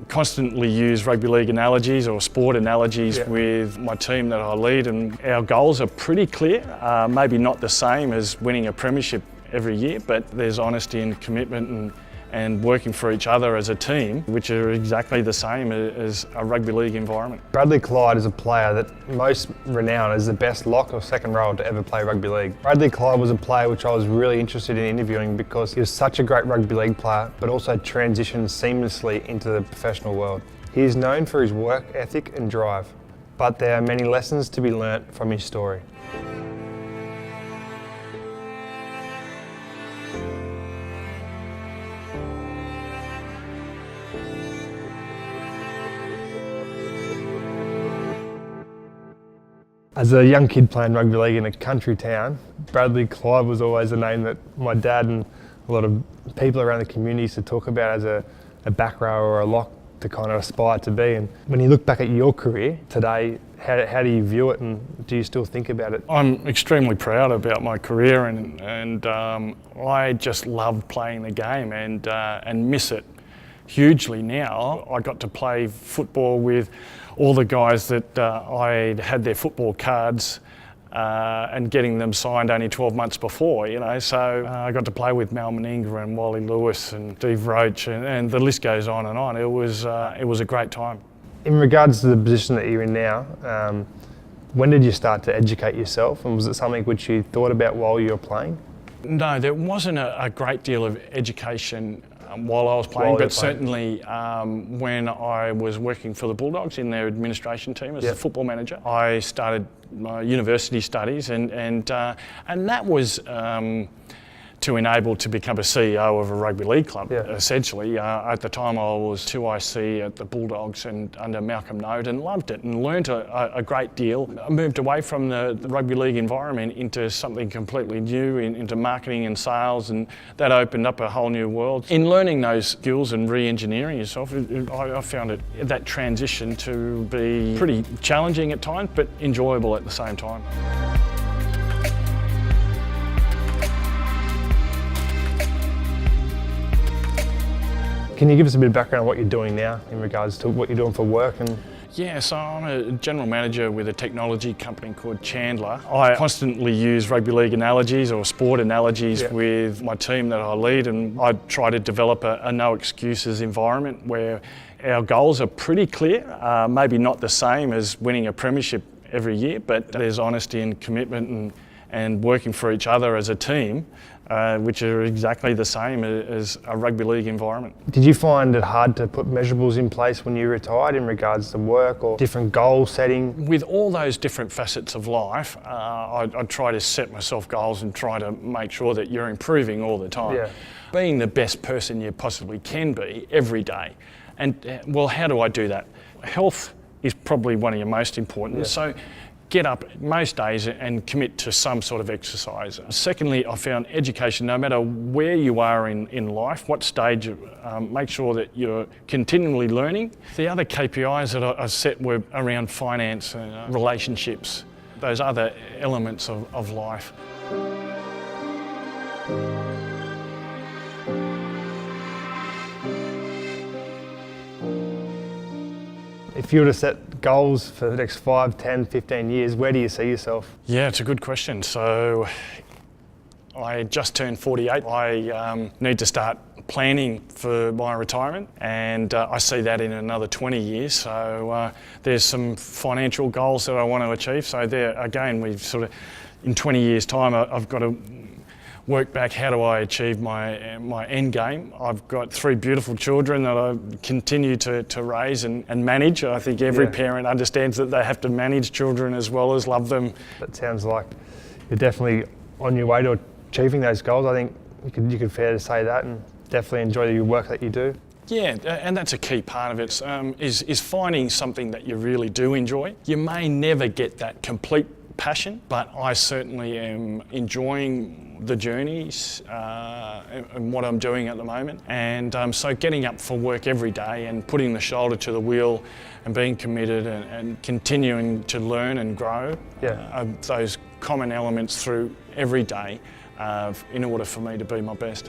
Constantly use rugby league analogies or sport analogies with my team that I lead, and our goals are pretty clear. Maybe not the same as winning a premiership every year, but there's honesty and commitment and working for each other as a team, which are exactly the same as a rugby league environment. Bradley Clyde is a player that most renowned as the best lock or second rower to ever play rugby league. Bradley Clyde was a player which I was really interested in interviewing because he was such a great rugby league player, but also transitioned seamlessly into the professional world. He is known for his work ethic and drive, but there are many lessons to be learnt from his story. As a young kid playing rugby league in a country town, Bradley Clyde was always a name that my dad and a lot of people around the community used to talk about as a back rower or a lock to kind of aspire to be. And when you look back at your career today, how do you view it, and do you still think about it? I'm extremely proud about my career, and I just loved playing the game and miss it hugely now. I got to play football with all the guys that I had their football cards and getting them signed only 12 months before, you know. So I got to play with Mckinnon and Wally Lewis and Steve Roach, and the list goes on and on. It was a great time. In regards to the position that you're in now, when did you start to educate yourself, and was it something which you thought about while you were playing? No, there wasn't a great deal of education while I was playing, but certainly when I was working for the Bulldogs in their administration team as the football manager, I started my university studies, and that was to enable to become a CEO of a rugby league club, essentially. At the time I was 2IC at the Bulldogs and under Malcolm Note, and loved it and learnt a great deal. I moved away from the rugby league environment into something completely new, into marketing and sales, and that opened up a whole new world. In learning those skills and re-engineering yourself, I found that transition to be pretty challenging at times, but enjoyable at the same time. Can you give us a bit of background on what you're doing now in regards to what you're doing for work? Yeah, so I'm a general manager with a technology company called Chandler. I constantly use rugby league analogies or sport analogies with my team that I lead, and I try to develop a no excuses environment where our goals are pretty clear. Maybe not the same as winning a premiership every year, but there's honesty and commitment and working for each other as a team, which are exactly the same as a rugby league environment. Did you find it hard to put measurables in place when you retired in regards to work or different goal setting? With all those different facets of life, I try to set myself goals and try to make sure that you're improving all the time. Being the best person you possibly can be every day. And well, how do I do that? Health is probably one of your most important. So get up most days and commit to some sort of exercise. Secondly, I found education, no matter where you are in life, what stage, make sure that you're continually learning. The other KPIs that I set were around finance and relationships, those other elements of life. If you were to set goals for the next 5, 10, 15 years, where do you see yourself? Yeah, it's a good question. So I just turned 48. I need to start planning for my retirement, and I see that in another 20 years. So there's some financial goals that I want to achieve. So there, again, we've sort of, in 20 years' time, I've got to work back, how do I achieve my end game. I've got 3 beautiful children that I continue to raise and manage. I think every parent understands that they have to manage children as well as love them. That sounds like you're definitely on your way to achieving those goals. I think you could fair to say that, and definitely enjoy your work that you do. Yeah, and that's a key part of it, is finding something that you really do enjoy. You may never get that complete passion, but I certainly am enjoying the journeys and what I'm doing at the moment. And so getting up for work every day and putting the shoulder to the wheel and being committed and continuing to learn and grow, those common elements through every day in order for me to be my best.